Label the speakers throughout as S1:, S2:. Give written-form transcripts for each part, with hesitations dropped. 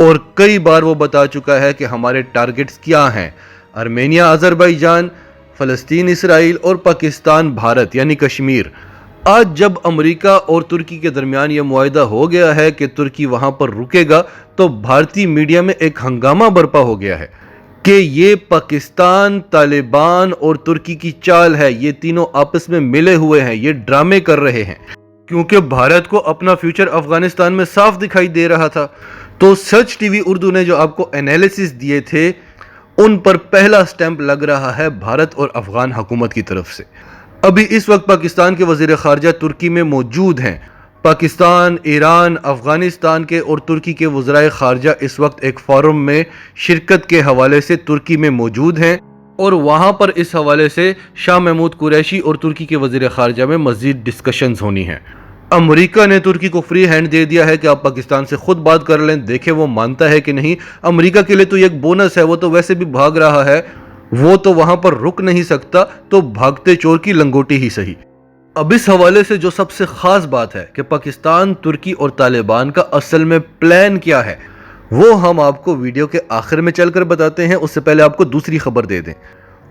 S1: اور کئی بار وہ بتا چکا ہے کہ ہمارے ٹارگٹس کیا ہیں: ارمینیا آذربائیجان، فلسطین اسرائیل اور پاکستان بھارت یعنی کشمیر۔ آج جب امریکہ اور ترکی کے درمیان یہ معاہدہ ہو گیا ہے کہ ترکی وہاں پر رکے گا، تو بھارتی میڈیا میں ایک ہنگامہ برپا ہو گیا ہے کہ یہ پاکستان، طالبان اور ترکی کی چال ہے، یہ تینوں آپس میں ملے ہوئے ہیں، یہ ڈرامے کر رہے ہیں، کیونکہ بھارت کو اپنا فیوچر افغانستان میں صاف دکھائی دے رہا تھا۔ تو سچ ٹی وی اردو نے جو آپ کو انالیسس دیے تھے، ان پر پہلا سٹیمپ لگ رہا ہے بھارت اور افغان حکومت کی طرف سے۔ ابھی اس وقت پاکستان کے وزیر خارجہ ترکی میں موجود ہیں۔ پاکستان، ایران، افغانستان کے اور ترکی کے وزرائے خارجہ اس وقت ایک فورم میں شرکت کے حوالے سے ترکی میں موجود ہیں، اور وہاں پر اس حوالے سے شاہ محمود قریشی اور ترکی کے وزیر خارجہ میں مزید ڈسکشنز ہونی ہیں۔ امریکہ نے ترکی کو فری ہینڈ دے دیا ہے کہ آپ پاکستان سے خود بات کر لیں، دیکھیں وہ مانتا ہے کہ نہیں۔ امریکہ کے لیے تو یہ ایک بونس ہے، وہ تو ویسے بھی بھاگ رہا ہے، وہ تو وہاں پر رک نہیں سکتا، تو بھاگتے چور کی لنگوٹی ہی صحیح۔ اب اس حوالے سے جو سب سے خاص بات ہے کہ پاکستان، ترکی اور طالبان کا اصل میں پلان کیا ہے، وہ ہم آپ کو ویڈیو کے آخر میں چل کر بتاتے ہیں۔ اس سے پہلے آپ کو دوسری خبر دے دیں،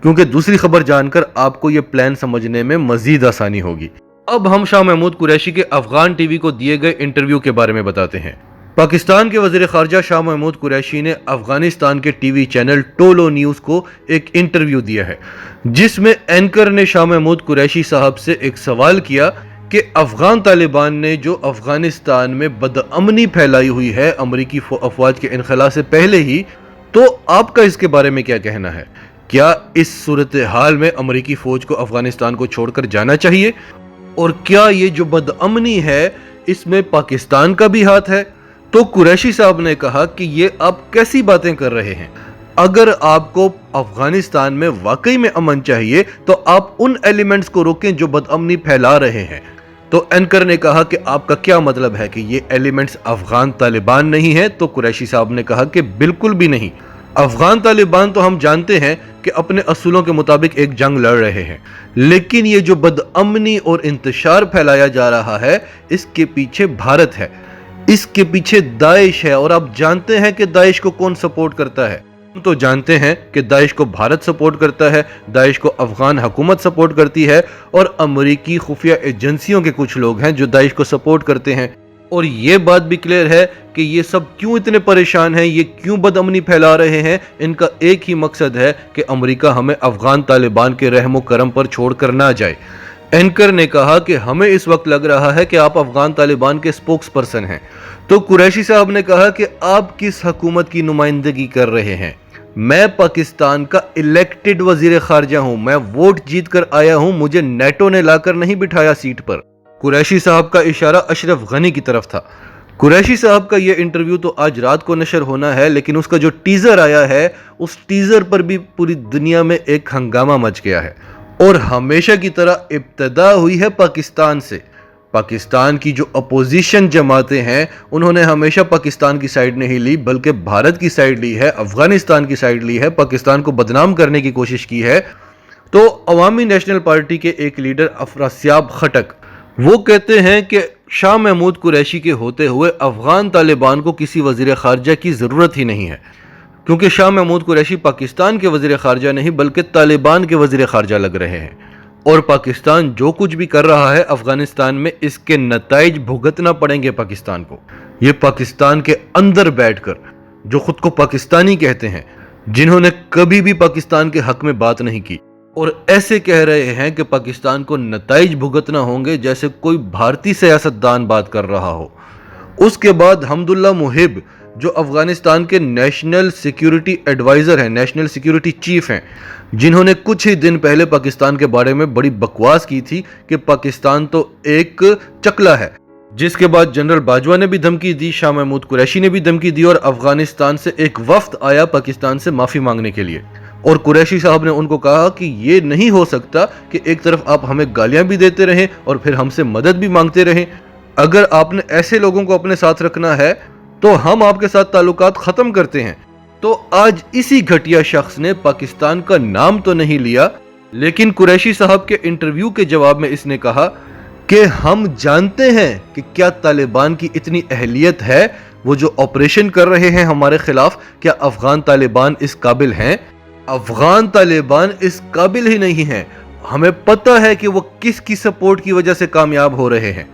S1: کیونکہ دوسری خبر جان کر آپ کو یہ پلان سمجھنے میں مزید آسانی ہوگی۔ اب ہم شاہ محمود قریشی کے افغان ٹی وی کو دیے گئے انٹرویو کے بارے میں بتاتے ہیں۔ پاکستان کے وزیر خارجہ شاہ محمود قریشی نے افغانستان کے T V channel Tolo news کو ایک انٹرویو دیا ہے، جس میں اینکر نے شاہ محمود قریشی صاحب سے ایک سوال کیا کہ افغان طالبان نے جو افغانستان میں بدامنی پھیلائی ہوئی ہے امریکی افواج کے انخلا سے پہلے ہی، تو آپ کا اس کے بارے میں کیا کہنا ہے؟ کیا اس صورتحال میں امریکی فوج کو افغانستان کو چھوڑ کر جانا چاہیے؟ اور کیا یہ جو بدامنی ہے اس میں پاکستان کا بھی ہاتھ ہے؟ تو قریشی صاحب نے کہا کہ یہ آپ کیسی باتیں کر رہے ہیں؟ اگر آپ کو افغانستان میں واقعی میں امن چاہیے تو آپ ان ایلیمنٹس کو روکیں جو بدامنی پھیلا رہے ہیں۔ تو اینکر نے کہا کہ آپ کا کیا مطلب ہے کہ یہ ایلیمنٹس افغان طالبان نہیں ہیں؟ تو قریشی صاحب نے کہا کہ بالکل بھی نہیں۔ افغان طالبان تو ہم جانتے ہیں کہ اپنے اصولوں کے مطابق ایک جنگ لڑ رہے ہیں، لیکن یہ جو بدامنی اور انتشار پھیلایا جا رہا ہے، اس کے پیچھے بھارت ہے، اس کے پیچھے داعش ہے۔ اور آپ جانتے ہیں کہ داعش کو کون سپورٹ کرتا ہے؟ ہم تو جانتے ہیں کہ داعش کو بھارت سپورٹ کرتا ہے، داعش کو افغان حکومت سپورٹ کرتی ہے، اور امریکی خفیہ ایجنسیوں کے کچھ لوگ ہیں جو داعش کو سپورٹ کرتے ہیں۔ اور یہ بات بھی کلیئر ہے کہ یہ سب کیوں اتنے پریشان ہیں، یہ کیوں بدامنی پھیلا رہے ہیں۔ ان کا ایک ہی مقصد ہے کہ امریکہ ہمیں افغان طالبان کے رحم و کرم پر چھوڑ کر نہ جائے۔ اینکر نے کہا کہ ہمیں اس وقت لگ رہا ہے کہ آپ افغان طالبان کے سپوکس پرسن ہیں۔ تو قریشی صاحب نے کہا کہ آپ کس حکومت کی نمائندگی کر رہے ہیں؟ میں پاکستان کا الیکٹڈ وزیر خارجہ ہوں، میں ووٹ جیت کر آیا ہوں، مجھے نیٹو نے لا کر نہیں بٹھایا سیٹ پر۔ قریشی صاحب کا اشارہ اشرف غنی کی طرف تھا۔ قریشی صاحب کا یہ انٹرویو تو آج رات کو نشر ہونا ہے، لیکن اس کا جو ٹیزر آیا ہے، اس ٹیزر پر بھی پوری دنیا میں ایک ہنگامہ مچ گیا ہے، اور ہمیشہ کی طرح ابتدا ہوئی ہے پاکستان سے۔ پاکستان کی جو اپوزیشن جماعتیں ہیں، انہوں نے ہمیشہ پاکستان کی سائیڈ نہیں لی، بلکہ بھارت کی سائیڈ لی ہے، افغانستان کی سائیڈ لی ہے، پاکستان کو بدنام کرنے کی کوشش کی ہے۔ تو عوامی نیشنل پارٹی کے ایک لیڈر افراسیاب خٹک، وہ کہتے ہیں کہ شاہ محمود قریشی کے ہوتے ہوئے افغان طالبان کو کسی وزیر خارجہ کی ضرورت ہی نہیں ہے، کیونکہ شاہ محمود قریشی پاکستان کے وزیر خارجہ نہیں بلکہ طالبان کے وزیر خارجہ لگ رہے ہیں، اور پاکستان جو کچھ بھی کر رہا ہے افغانستان میں، اس کے نتائج بھگتنا پڑیں گے پاکستان کو۔ یہ پاکستان کے اندر بیٹھ کر جو خود کو پاکستانی کہتے ہیں، جنہوں نے کبھی بھی پاکستان کے حق میں بات نہیں کی، اور ایسے کہہ رہے ہیں کہ پاکستان کو نتائج بھگتنا ہوں گے جیسے کوئی بھارتی سیاستدان بات کر رہا ہو۔ اس کے بعد حمداللہ محب، جو افغانستان کے نیشنل سیکیورٹی ایڈوائزر ہیں، نیشنل سیکیورٹی چیف ہیں، جنہوں نے کچھ ہی دن پہلے پاکستان کے بارے میں بڑی بکواس کی تھی کہ پاکستان تو ایک چکلا ہے، جس کے بعد جنرل باجوہ نے بھی دھمکی دی، شاہ محمود قریشی نے بھی دھمکی دی، اور افغانستان سے ایک وفد آیا پاکستان سے معافی مانگنے کے لیے، اور قریشی صاحب نے ان کو کہا کہ یہ نہیں ہو سکتا کہ ایک طرف آپ ہمیں گالیاں بھی دیتے رہیں اور پھر ہم سے مدد بھی مانگتے رہیں۔ اگر آپ نے ایسے لوگوں کو اپنے ساتھ رکھنا ہے تو ہم آپ کے ساتھ تعلقات ختم کرتے ہیں۔ تو آج اسی گھٹیا شخص نے پاکستان کا نام تو نہیں لیا، لیکن قریشی صاحب کے انٹرویو کے جواب میں اس نے کہا کہ ہم جانتے ہیں کہ کیا طالبان کی اتنی اہلیت ہے، وہ جو آپریشن کر رہے ہیں ہمارے خلاف، کیا افغان طالبان اس قابل ہیں؟ افغان طالبان اس قابل ہی نہیں ہیں۔ ہمیں پتہ ہے کہ وہ کس کی سپورٹ کی وجہ سے کامیاب ہو رہے ہیں،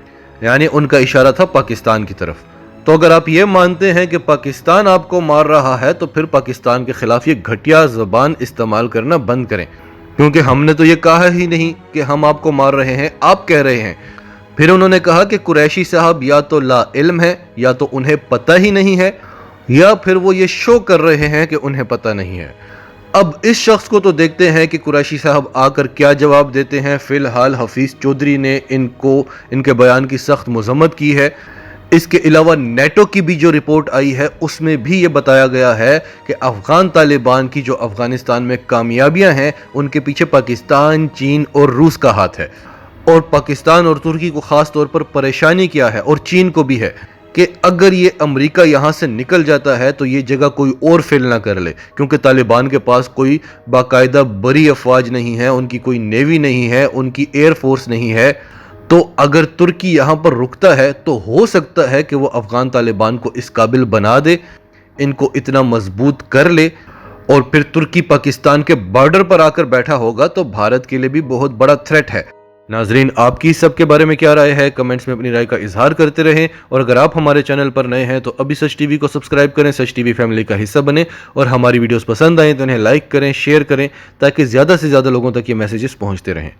S1: یعنی ان کا اشارہ تھا پاکستان کی طرف۔ تو اگر آپ یہ مانتے ہیں کہ پاکستان آپ کو مار رہا ہے تو پھر پاکستان کے خلاف یہ گھٹیا زبان استعمال کرنا بند کریں، کیونکہ ہم نے تو یہ کہا ہی نہیں کہ ہم آپ کو مار رہے ہیں، آپ کہہ رہے ہیں۔ پھر انہوں نے کہا کہ قریشی صاحب یا تو لا علم ہے، یا تو انہیں پتہ ہی نہیں ہے، یا پھر وہ یہ شو کر رہے ہیں کہ انہیں پتہ نہیں ہے۔ اب اس شخص کو تو دیکھتے ہیں کہ قریشی صاحب آ کر کیا جواب دیتے ہیں۔ فی الحال حفیظ چودھری نے ان کے بیان کی سخت مذمت کی ہے۔ اس کے علاوہ نیٹو کی بھی جو رپورٹ آئی ہے اس میں بھی یہ بتایا گیا ہے کہ افغان طالبان کی جو افغانستان میں کامیابیاں ہیں ان کے پیچھے پاکستان، چین اور روس کا ہاتھ ہے۔ اور پاکستان اور ترکی کو خاص طور پر پریشانی کیا ہے، اور چین کو بھی ہے، کہ اگر یہ امریکہ یہاں سے نکل جاتا ہے تو یہ جگہ کوئی اور فل نہ کر لے، کیونکہ طالبان کے پاس کوئی باقاعدہ بڑی افواج نہیں ہے، ان کی کوئی نیوی نہیں ہے، ان کی ایئر فورس نہیں ہے۔ تو اگر ترکی یہاں پر رکتا ہے تو ہو سکتا ہے کہ وہ افغان طالبان کو اس قابل بنا دے، ان کو اتنا مضبوط کر لے، اور پھر ترکی پاکستان کے بارڈر پر آ کر بیٹھا ہوگا تو بھارت کے لیے بھی بہت بڑا تھریٹ ہے۔ ناظرین، آپ کی اس سب کے بارے میں کیا رائے ہے؟ کمنٹس میں اپنی رائے کا اظہار کرتے رہیں، اور اگر آپ ہمارے چینل پر نئے ہیں تو ابھی سچ ٹی وی کو سبسکرائب کریں، سچ ٹی وی فیملی کا حصہ بنیں، اور ہماری ویڈیوز پسند آئیں تو انہیں لائک کریں، شیئر کریں، تاکہ زیادہ سے زیادہ لوگوں تک یہ میسیجز پہنچتے رہیں۔